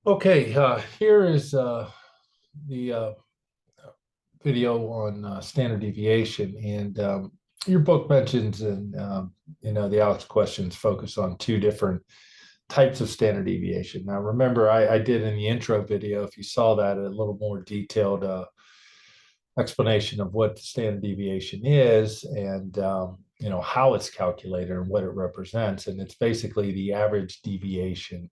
Okay, here is the video on standard deviation, and your book mentions, and the ALEKS questions focus on two different types of standard deviation. Now, remember, I did in the intro video, if you saw that, a little more detailed explanation of what the standard deviation is, and how it's calculated and what it represents, and it's basically the average deviation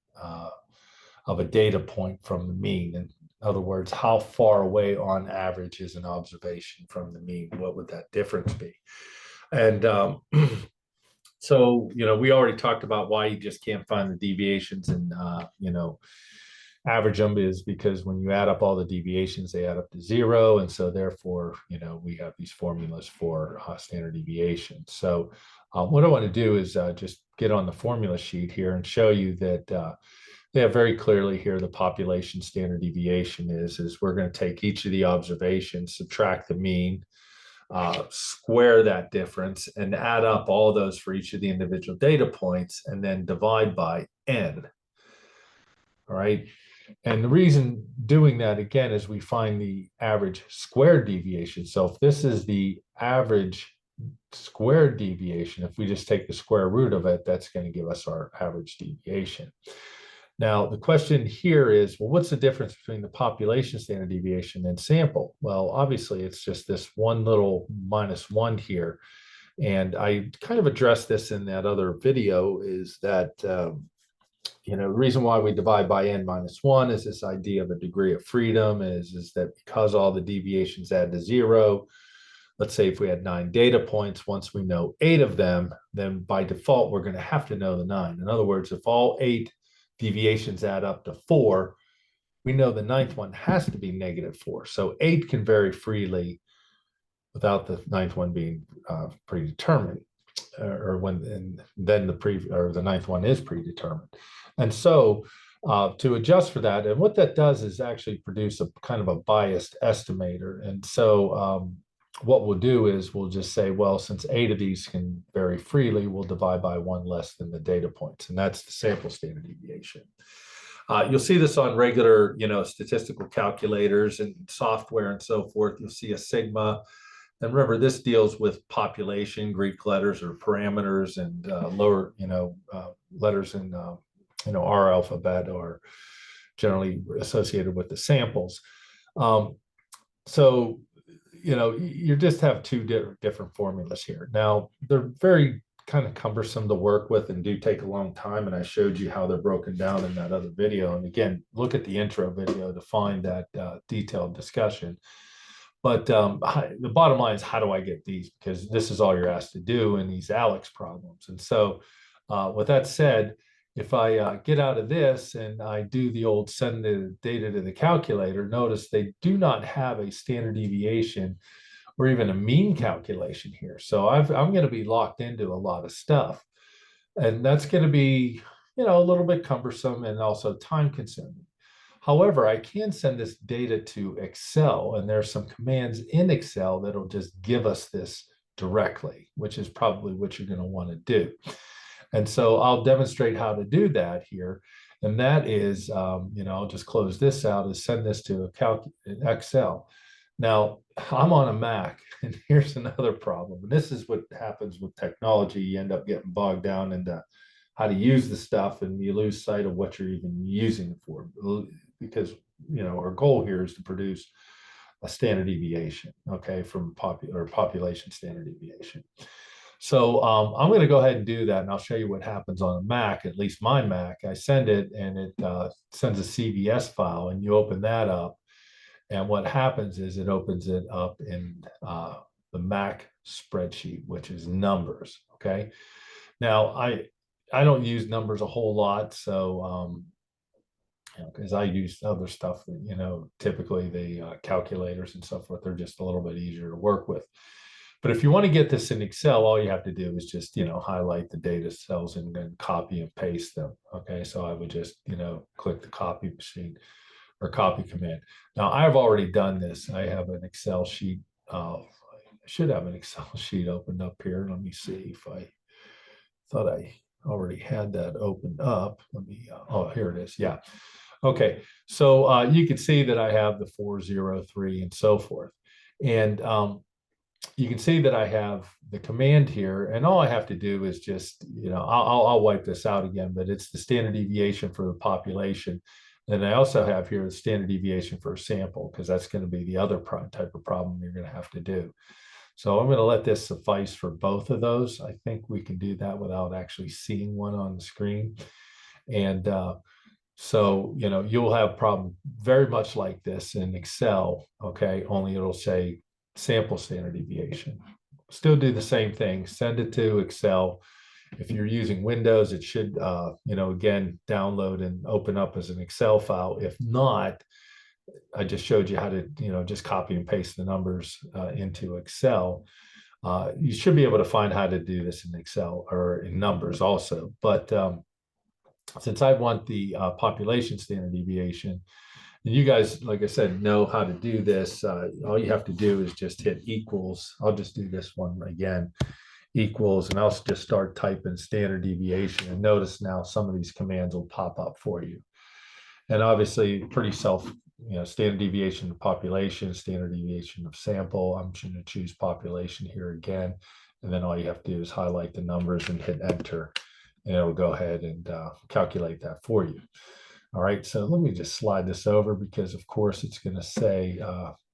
of a data point from the mean. In other words, how far away on average is an observation from the mean? What would that difference be? And so, we already talked about why you just can't find the deviations and, average them is because when you add up all the deviations, they add up to zero. And so therefore, we have these formulas for standard deviation. So what I want to do is just get on the formula sheet here and show you that they have very clearly here the population standard deviation is we're going to take each of the observations, subtract the mean, square that difference, and add up all those for each of the individual data points, and then divide by n. All right. And the reason doing that, again, is we find the average squared deviation. So if this is the average squared deviation, if we just take the square root of it, that's going to give us our average deviation. Now, the question here is, well, what's the difference between the population standard deviation and sample? Well, obviously, it's just this one little -1 here. And I kind of addressed this in that other video, is that, the reason why we divide by n-1 is this idea of a degree of freedom, is that because all the deviations add to zero, let's say if we had 9 data points, once we know 8 of them, then by default, we're going to have to know the 9. In other words, if all 8 deviations add up to 4, we know the ninth one has to be -4. So 8 can vary freely without the ninth one being predetermined, or when, and then the ninth one is predetermined. And so to adjust for that, and what that does is actually produce a kind of a biased estimator. And so what we'll do is we'll just say, well, since 8 of these can vary freely, we'll divide by 1 less than the data points, and that's the sample standard deviation. You'll see this on regular, statistical calculators and software and so forth. You'll see a sigma. And remember, this deals with population, Greek letters or parameters, and lower, letters in, our alphabet are generally associated with the samples. So you just have two different formulas here. Now, they're very kind of cumbersome to work with and do take a long time. And I showed you how they're broken down in that other video. And again, look at the intro video to find that detailed discussion. But the bottom line is, how do I get these? Because this is all you're asked to do in these ALEKS problems. And so with that said, if I get out of this and I do the old send the data to the calculator, notice they do not have a standard deviation or even a mean calculation here. So I'm going to be locked into a lot of stuff. And that's going to be, a little bit cumbersome and also time consuming. However, I can send this data to Excel, and there's some commands in Excel that'll just give us this directly, which is probably what you're going to want to do. And so I'll demonstrate how to do that here. And that is, I'll just close this out and send this to Excel. Now, I'm on a Mac, and here's another problem. And this is what happens with technology. You end up getting bogged down into how to use the stuff, and you lose sight of what you're even using it for. Because, our goal here is to produce a standard deviation, okay, from population standard deviation. So I'm going to go ahead and do that, and I'll show you what happens on a Mac, at least my Mac. I send it, and it sends a CVS file, and you open that up. And what happens is it opens it up in the Mac spreadsheet, which is numbers, okay? Now, I don't use numbers a whole lot, so because I use other stuff that, typically the calculators and so forth, they're just a little bit easier to work with. But if you want to get this in Excel, all you have to do is just, highlight the data cells and then copy and paste them. Okay, so I would just, click the copy machine or copy command. Now, I've already done this. I have an Excel sheet. I should have an Excel sheet opened up here. Let me see if I thought I already had that opened up. Let me, oh, here it is. Yeah. Okay, so you can see that I have the 403 and so forth. And you can see that I have the command here, and all I have to do is just, I'll wipe this out again, but it's the standard deviation for the population. And I also have here the standard deviation for a sample, because that's going to be the other type of problem you're going to have to do. So I'm going to let this suffice for both of those. I think we can do that without actually seeing one on the screen. And so, you'll have a problem very much like this in Excel, okay? Only it'll say sample standard deviation. Still do the same thing, send it to Excel. If you're using Windows, it should, again, download and open up as an Excel file. If not, I just showed you how to, just copy and paste the numbers into Excel. You should be able to find how to do this in Excel or in numbers also. But since I want the population standard deviation, and you guys, like I said, know how to do this, all you have to do is just hit equals. I'll just do this one again, equals, and I'll just start typing standard deviation. And notice now some of these commands will pop up for you. And obviously pretty standard deviation of population, standard deviation of sample. I'm going to choose population here again. And then all you have to do is highlight the numbers and hit enter, and it'll go ahead and calculate that for you. All right, so let me just slide this over, because of course it's going to say,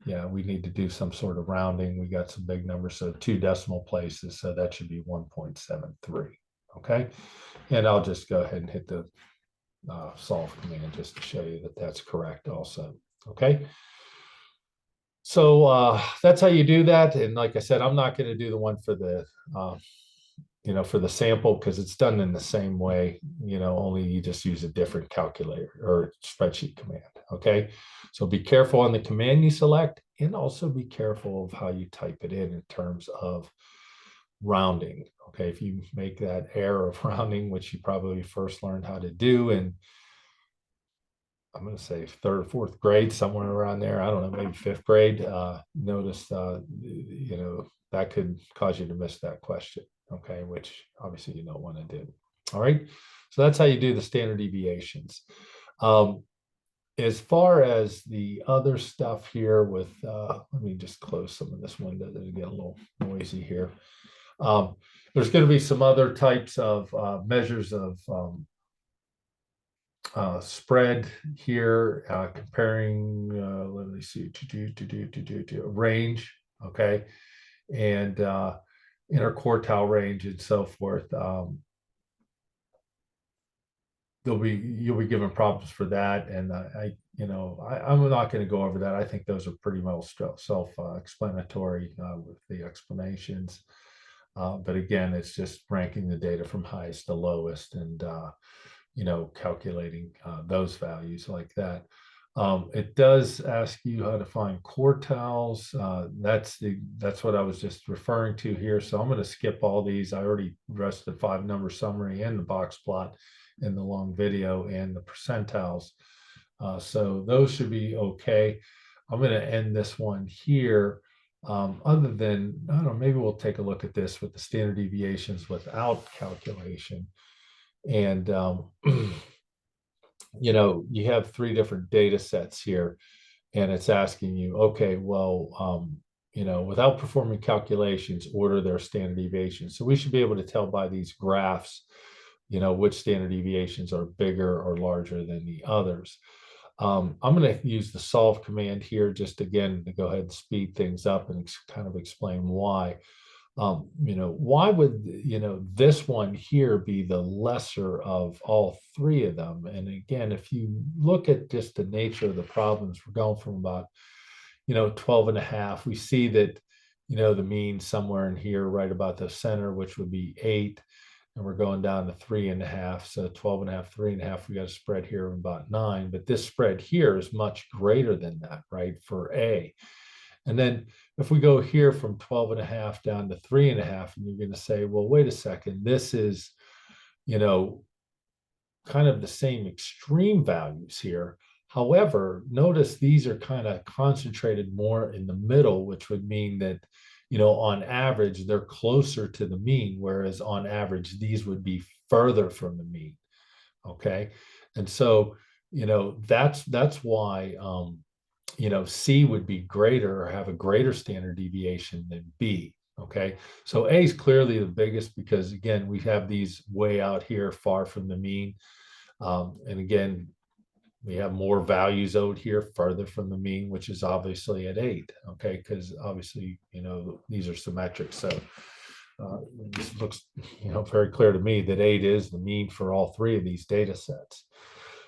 yeah, we need to do some sort of rounding. We got some big numbers, so 2 decimal places, so that should be 1.73. Okay, and I'll just go ahead and hit the solve command just to show you that that's correct also. Okay, so that's how you do that. And like I said, I'm not going to do the one for the for the sample, because it's done in the same way, only you just use a different calculator or spreadsheet command. Okay, so be careful on the command you select, and also be careful of how you type it in terms of rounding. Okay, if you make that error of rounding, which you probably first learned how to do, and I'm going to say 3rd or 4th grade, somewhere around there, I don't know, maybe 5th grade, notice, that could cause you to miss that question. Okay, which obviously you don't want to do. All right, so that's how you do the standard deviations. As far as the other stuff here with, let me just close some of this window to get a little noisy here. There's going to be some other types of measures of spread here, comparing, let me see, range, okay, and interquartile range and so forth. You'll be given problems for that, and I'm not going to go over that. I think those are pretty well self-explanatory with the explanations. But again, it's just ranking the data from highest to lowest, and calculating those values like that. It does ask you how to find quartiles. That's what I was just referring to here. So I'm going to skip all these. I already addressed the 5-number summary and the box plot in the long video, and the percentiles. So those should be okay. I'm going to end this one here. Other than, I don't know, maybe we'll take a look at this with the standard deviations without calculation. And you have 3 different data sets here, and it's asking you, okay, well, without performing calculations, order their standard deviations. So we should be able to tell by these graphs, which standard deviations are bigger or larger than the others. I'm going to use the solve command here, just again to go ahead and speed things up and kind of explain why. Why would this one here be the lesser of all 3 of them? And again, if you look at just the nature of the problems, we're going from about 12 and a half. We see that the mean somewhere in here right about the center, which would be 8, and we're going down to 3.5. So 12 and a half, 3.5, we got a spread here of about 9, but this spread here is much greater than that, right, for A. And then if we go here from 12 and a half down to 3.5, and you're going to say, well, wait a second, this is, kind of the same extreme values here. However, notice these are kind of concentrated more in the middle, which would mean that, on average, they're closer to the mean, whereas on average, these would be further from the mean. Okay. And so that's why C would be greater or have a greater standard deviation than B. Okay, so A is clearly the biggest because again we have these way out here far from the mean, and again we have more values out here further from the mean, which is obviously at 8. Okay, because obviously these are symmetric, so this looks very clear to me that 8 is the mean for all three of these data sets.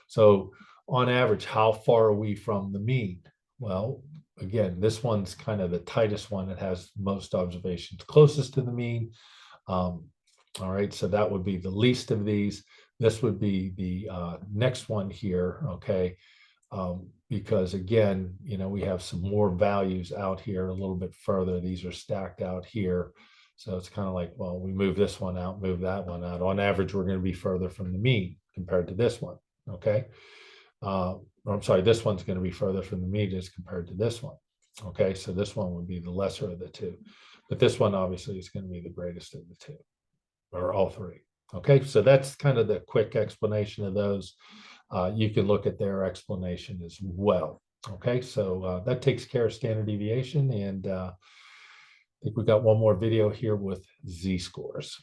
So on average, how far are we from the mean? Well, again, this one's kind of the tightest one. It has most observations closest to the mean. All right, so that would be the least of these. This would be the next one here, okay? Because again, we have some more values out here a little bit further. These are stacked out here. So it's kind of like, well, we move this one out, move that one out. On average, we're going to be further from the mean compared to this one, okay? I'm sorry, this one's going to be further from the mean as compared to this one. Okay, so this one would be the lesser of the two. But this one obviously is going to be the greatest of the two, or all three. Okay, so that's kind of the quick explanation of those. You can look at their explanation as well. Okay, so that takes care of standard deviation. And I think we got one more video here with Z-scores.